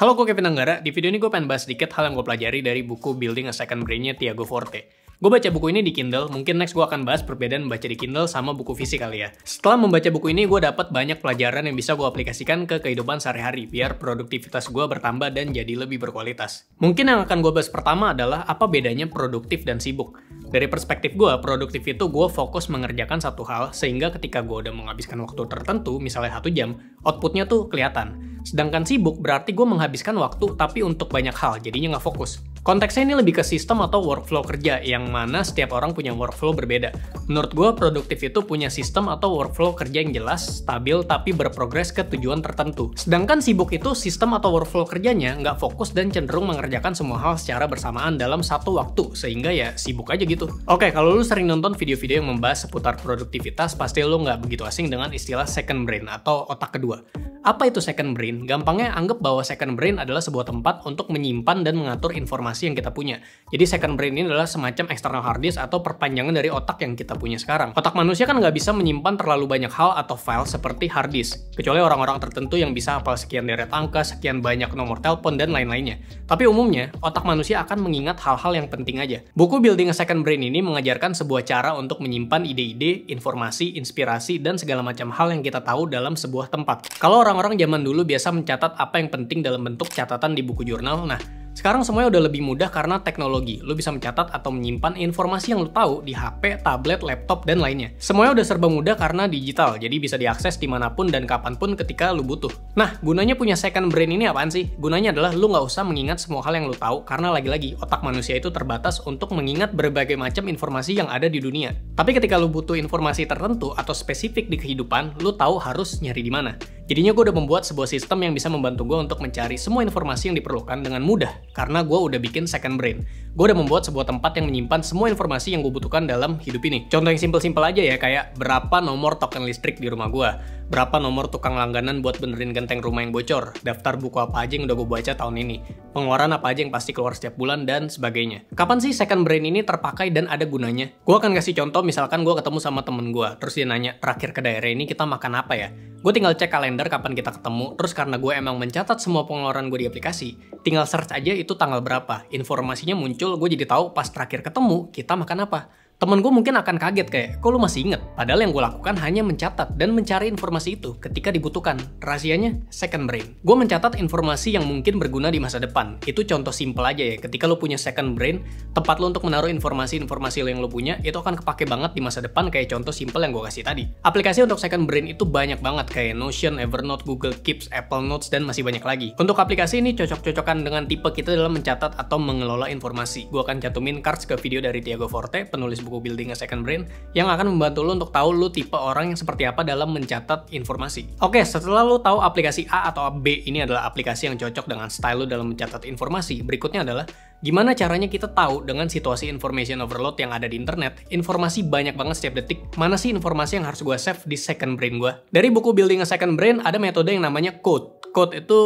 Halo, gue Kevin Anggara. Di video ini gue pengen bahas sedikit hal yang gue pelajari dari buku Building a Second Brain-nya Tiago Forte. Gue baca buku ini di Kindle, mungkin next gue akan bahas perbedaan membaca di Kindle sama buku fisik kali ya. Setelah membaca buku ini, gue dapat banyak pelajaran yang bisa gue aplikasikan ke kehidupan sehari-hari, biar produktivitas gue bertambah dan jadi lebih berkualitas. Mungkin yang akan gue bahas pertama adalah apa bedanya produktif dan sibuk. Dari perspektif gue, produktif itu gue fokus mengerjakan satu hal, sehingga ketika gue udah menghabiskan waktu tertentu, misalnya 1 jam, outputnya tuh kelihatan. Sedangkan sibuk berarti gue menghabiskan waktu tapi untuk banyak hal, jadinya nggak fokus. Konteksnya ini lebih ke sistem atau workflow kerja, yang mana setiap orang punya workflow berbeda. Menurut gue, produktif itu punya sistem atau workflow kerja yang jelas, stabil, tapi berprogres ke tujuan tertentu. Sedangkan sibuk itu sistem atau workflow kerjanya nggak fokus dan cenderung mengerjakan semua hal secara bersamaan dalam satu waktu, sehingga ya sibuk aja gitu. Oke, kalau lu sering nonton video-video yang membahas seputar produktivitas, pasti lu nggak begitu asing dengan istilah second brain atau otak kedua. Apa itu second brain? Gampangnya anggap bahwa second brain adalah sebuah tempat untuk menyimpan dan mengatur informasi yang kita punya. Jadi second brain ini adalah semacam external hard disk atau perpanjangan dari otak yang kita punya sekarang. Otak manusia kan nggak bisa menyimpan terlalu banyak hal atau file seperti hard disk, kecuali orang-orang tertentu yang bisa hafal sekian deret angka, sekian banyak nomor telepon, dan lain-lainnya. Tapi umumnya, otak manusia akan mengingat hal-hal yang penting aja. Buku Building a Second Brain ini mengajarkan sebuah cara untuk menyimpan ide-ide, informasi, inspirasi, dan segala macam hal yang kita tahu dalam sebuah tempat. Kalau orang-orang zaman dulu biasa mencatat apa yang penting dalam bentuk catatan di buku jurnal, nah sekarang semuanya udah lebih mudah karena teknologi. Lu bisa mencatat atau menyimpan informasi yang lu tahu di HP, tablet, laptop, dan lainnya. Semuanya udah serba mudah karena digital, jadi bisa diakses dimanapun dan kapanpun ketika lu butuh. Nah, gunanya punya second brain ini apaan sih? Gunanya adalah lu nggak usah mengingat semua hal yang lu tahu, karena lagi-lagi otak manusia itu terbatas untuk mengingat berbagai macam informasi yang ada di dunia. Tapi ketika lu butuh informasi tertentu atau spesifik di kehidupan, lu tahu harus nyari di mana. Jadinya gue udah membuat sebuah sistem yang bisa membantu gue untuk mencari semua informasi yang diperlukan dengan mudah, karena gue udah bikin second brain. Gue udah membuat sebuah tempat yang menyimpan semua informasi yang gue butuhkan dalam hidup ini. Contoh yang simpel-simpel aja ya, kayak berapa nomor token listrik di rumah gue, berapa nomor tukang langganan buat benerin genteng rumah yang bocor, daftar buku apa aja yang udah gue baca tahun ini, pengeluaran apa aja yang pasti keluar setiap bulan, dan sebagainya. Kapan sih second brain ini terpakai dan ada gunanya? Gue akan kasih contoh, misalkan gue ketemu sama temen gue, terus dia nanya, terakhir ke daerah ini kita makan apa ya? Gue tinggal cek kalender kapan kita ketemu, terus karena gue emang mencatat semua pengeluaran gue di aplikasi, tinggal search aja itu tanggal berapa, informasinya muncul, gue jadi tahu pas terakhir ketemu kita makan apa. Temen gue mungkin akan kaget kayak, kok lu masih inget? Padahal yang gue lakukan hanya mencatat dan mencari informasi itu ketika dibutuhkan. Rahasianya, second brain. Gue mencatat informasi yang mungkin berguna di masa depan. Itu contoh simple aja ya, ketika lu punya second brain, tempat lu untuk menaruh informasi-informasi yang lu punya, itu akan kepake banget di masa depan kayak contoh simple yang gue kasih tadi. Aplikasi untuk second brain itu banyak banget kayak Notion, Evernote, Google Keeps, Apple Notes, dan masih banyak lagi. Untuk aplikasi ini cocok-cocokan dengan tipe kita dalam mencatat atau mengelola informasi. Gue akan cantumin cards ke video dari Tiago Forte, penulis buku Building a Second Brain, yang akan membantu lo untuk tahu lo tipe orang yang seperti apa dalam mencatat informasi. Oke, setelah lo tahu aplikasi A atau B ini adalah aplikasi yang cocok dengan style lo dalam mencatat informasi, berikutnya adalah gimana caranya kita tahu dengan situasi information overload yang ada di internet, informasi banyak banget setiap detik, mana sih informasi yang harus gue save di second brain gue. Dari buku Building a Second Brain ada metode yang namanya CODE. CODE itu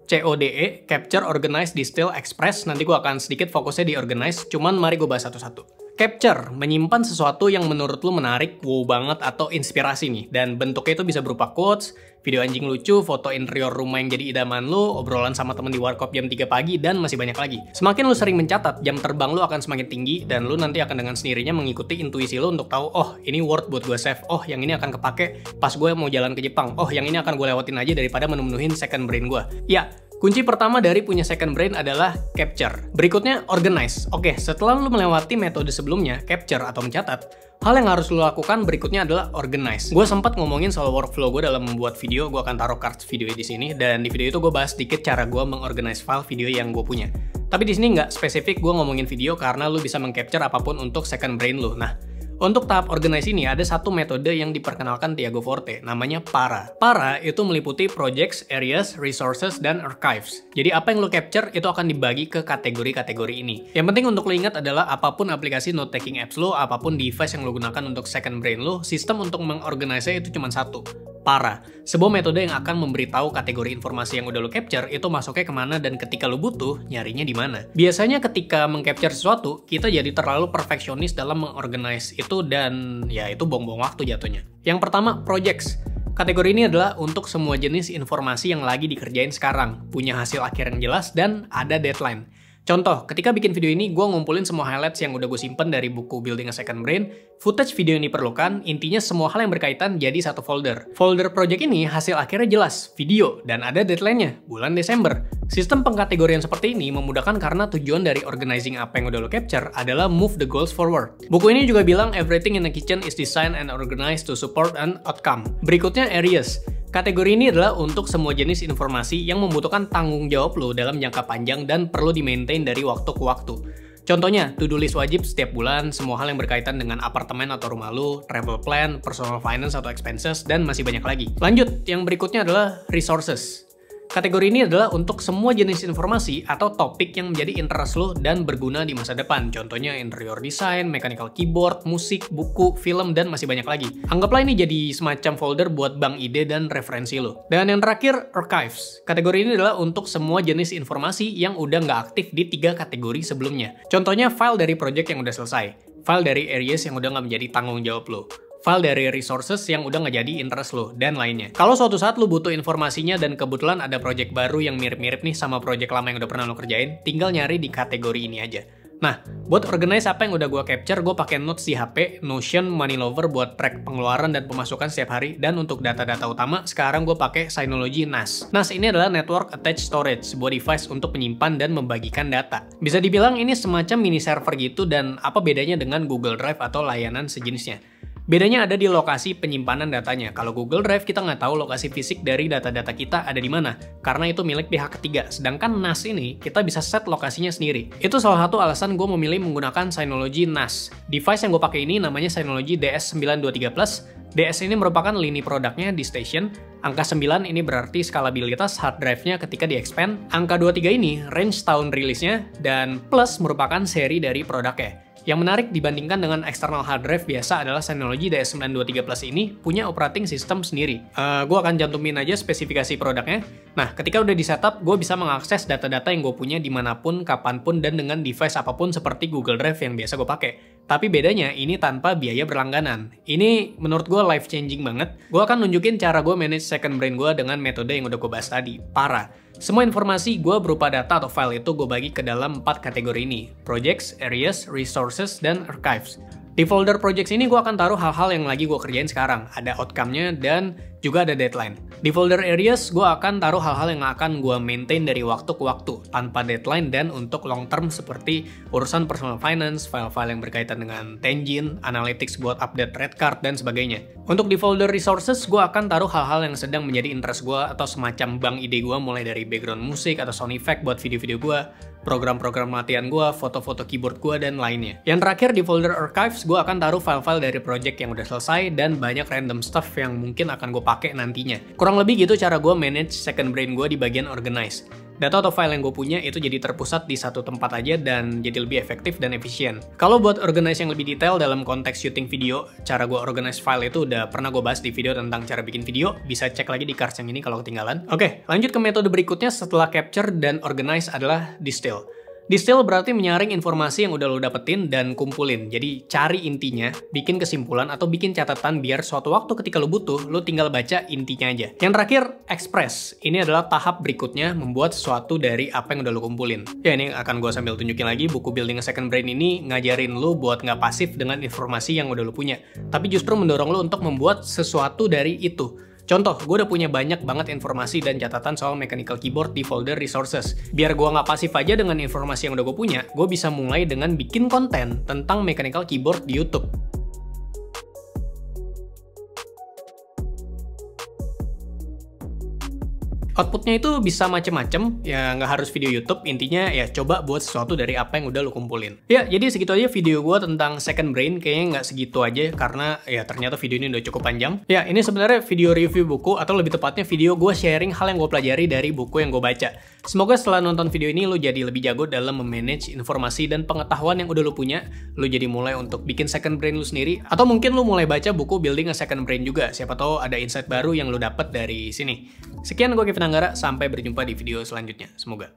CODE, Capture, Organize, Distill, Express. Nanti gue akan sedikit fokusnya di Organize, cuman mari gue bahas satu-satu. Capture, menyimpan sesuatu yang menurut lu menarik, wow banget, atau inspirasi nih. Dan bentuknya itu bisa berupa quotes, video anjing lucu, foto interior rumah yang jadi idaman lu, obrolan sama temen di warkop jam 3 pagi, dan masih banyak lagi. Semakin lu sering mencatat, jam terbang lu akan semakin tinggi, dan lu nanti akan dengan sendirinya mengikuti intuisi lu untuk tahu, oh ini worth buat gue save, oh yang ini akan kepake pas gue mau jalan ke Jepang, oh yang ini akan gue lewatin aja daripada memenuhin second brain gue. Ya, kunci pertama dari punya second brain adalah capture. Berikutnya, organize. Oke, setelah lu melewati metode sebelumnya, capture atau mencatat, hal yang harus lu lakukan berikutnya adalah organize. Gue sempat ngomongin soal workflow gue dalam membuat video, gue akan taruh cards video di sini, dan di video itu gue bahas sedikit cara gue mengorganize file video yang gue punya. Tapi di sini nggak spesifik gue ngomongin video karena lu bisa mengcapture apapun untuk second brain lu. Nah, untuk tahap organize ini ada satu metode yang diperkenalkan Tiago Forte, namanya PARA. PARA itu meliputi projects, areas, resources, dan archives. Jadi apa yang lo capture itu akan dibagi ke kategori-kategori ini. Yang penting untuk lo ingat adalah apapun aplikasi note-taking apps lo, apapun device yang lo gunakan untuk second brain lo, sistem untuk mengorganisasi itu cuma satu. PARA, sebuah metode yang akan memberitahu kategori informasi yang udah lo capture itu masuknya kemana dan ketika lo butuh, nyarinya di mana. Biasanya ketika mengcapture sesuatu, kita jadi terlalu perfeksionis dalam mengorganize itu dan ya itu buang-buang waktu jatuhnya. Yang pertama, projects. Kategori ini adalah untuk semua jenis informasi yang lagi dikerjain sekarang, punya hasil akhir yang jelas, dan ada deadline. Contoh, ketika bikin video ini, gue ngumpulin semua highlights yang udah gue simpen dari buku Building a Second Brain, footage video yang diperlukan, intinya semua hal yang berkaitan jadi satu folder. Folder project ini hasil akhirnya jelas, video, dan ada deadline-nya, bulan Desember. Sistem pengkategorian seperti ini memudahkan karena tujuan dari organizing apa yang udah lo capture adalah move the goals forward. Buku ini juga bilang everything in the kitchen is designed and organized to support an outcome. Berikutnya areas. Kategori ini adalah untuk semua jenis informasi yang membutuhkan tanggung jawab lo dalam jangka panjang dan perlu di-maintain dari waktu ke waktu. Contohnya, to-do list wajib setiap bulan, semua hal yang berkaitan dengan apartemen atau rumah lo, travel plan, personal finance atau expenses, dan masih banyak lagi. Lanjut, yang berikutnya adalah resources. Kategori ini adalah untuk semua jenis informasi atau topik yang menjadi interest lo dan berguna di masa depan. Contohnya interior design, mechanical keyboard, musik, buku, film, dan masih banyak lagi. Anggaplah ini jadi semacam folder buat bank ide dan referensi lo. Dan yang terakhir, archives. Kategori ini adalah untuk semua jenis informasi yang udah nggak aktif di 3 kategori sebelumnya. Contohnya file dari project yang udah selesai, file dari areas yang udah nggak menjadi tanggung jawab lo, file dari resources yang udah nggak jadi interest lo, dan lainnya. Kalau suatu saat lo butuh informasinya dan kebetulan ada project baru yang mirip-mirip nih sama project lama yang udah pernah lo kerjain, tinggal nyari di kategori ini aja. Nah, buat organize apa yang udah gue capture, gue pakai notes di HP, Notion, Moneylover buat track pengeluaran dan pemasukan setiap hari, dan untuk data-data utama, sekarang gue pakai Synology NAS. NAS ini adalah Network Attached Storage, sebuah device untuk menyimpan dan membagikan data. Bisa dibilang ini semacam mini server gitu, dan apa bedanya dengan Google Drive atau layanan sejenisnya? Bedanya ada di lokasi penyimpanan datanya. Kalau Google Drive kita nggak tahu lokasi fisik dari data-data kita ada di mana, karena itu milik pihak ketiga. Sedangkan NAS ini kita bisa set lokasinya sendiri. Itu salah satu alasan gue memilih menggunakan Synology NAS. Device yang gue pakai ini namanya Synology DS923 Plus. DS ini merupakan lini produknya di Station. Angka 9 ini berarti skalabilitas hard drive-nya ketika di-expand. Angka 23 ini range tahun rilisnya, dan Plus merupakan seri dari produknya. Yang menarik dibandingkan dengan eksternal hard drive biasa adalah Synology DS923 Plus ini punya operating system sendiri. Gue akan cantumin aja spesifikasi produknya. Nah, ketika udah di-setup, gue bisa mengakses data-data yang gue punya dimanapun, kapanpun, dan dengan device apapun seperti Google Drive yang biasa gue pakai. Tapi bedanya, ini tanpa biaya berlangganan. Ini menurut gue life-changing banget. Gue akan nunjukin cara gue manage second brain gue dengan metode yang udah gue bahas tadi. Parah. Semua informasi gue berupa data atau file itu gue bagi ke dalam 4 kategori ini. Projects, areas, resources, dan archives. Di folder projects ini gue akan taruh hal-hal yang lagi gue kerjain sekarang. Ada outcome-nya dan juga ada deadline. Di folder areas, gue akan taruh hal-hal yang akan gue maintain dari waktu ke waktu, tanpa deadline dan untuk long term seperti urusan personal finance, file-file yang berkaitan dengan Tangent, analytics buat update red card, dan sebagainya. Untuk di folder resources, gue akan taruh hal-hal yang sedang menjadi interest gue atau semacam bank ide gue, mulai dari background musik atau sound effect buat video-video gue, program-program latihan gue, foto-foto keyboard gue, dan lainnya. Yang terakhir di folder archives, gue akan taruh file-file dari project yang udah selesai dan banyak random stuff yang mungkin akan gue pakai nantinya. Kurang lebih gitu cara gue manage second brain gue di bagian organize. Data atau file yang gue punya itu jadi terpusat di satu tempat aja dan jadi lebih efektif dan efisien. Kalau buat organize yang lebih detail dalam konteks syuting video, cara gue organize file itu udah pernah gue bahas di video tentang cara bikin video, bisa cek lagi di cards yang ini kalau ketinggalan. Oke, lanjut ke metode berikutnya setelah capture dan organize adalah distill. Distill berarti menyaring informasi yang udah lo dapetin dan kumpulin. Jadi cari intinya, bikin kesimpulan atau bikin catatan biar suatu waktu ketika lo butuh, lo tinggal baca intinya aja. Yang terakhir, express. Ini adalah tahap berikutnya membuat sesuatu dari apa yang udah lo kumpulin. Ya ini akan gue sambil tunjukin lagi, buku Building a Second Brain ini ngajarin lo buat nggak pasif dengan informasi yang udah lo punya. Tapi justru mendorong lo untuk membuat sesuatu dari itu. Contoh, gue udah punya banyak banget informasi dan catatan soal mechanical keyboard di folder resources. Biar gue nggak pasif aja dengan informasi yang udah gue punya, gue bisa mulai dengan bikin konten tentang mechanical keyboard di YouTube. Outputnya itu bisa macem-macem, ya nggak harus video YouTube, intinya ya coba buat sesuatu dari apa yang udah lo kumpulin. Ya, jadi segitu aja video gue tentang second brain, kayaknya nggak segitu aja karena ya ternyata video ini udah cukup panjang. Ya, ini sebenarnya video review buku atau lebih tepatnya video gue sharing hal yang gue pelajari dari buku yang gue baca. Semoga setelah nonton video ini lo jadi lebih jago dalam memanage informasi dan pengetahuan yang udah lo punya, lo jadi mulai untuk bikin second brain lo sendiri, atau mungkin lo mulai baca buku Building a Second Brain juga, siapa tahu ada insight baru yang lo dapet dari sini. Sekian, gue Kevin Anggara, sampai berjumpa di video selanjutnya. Semoga.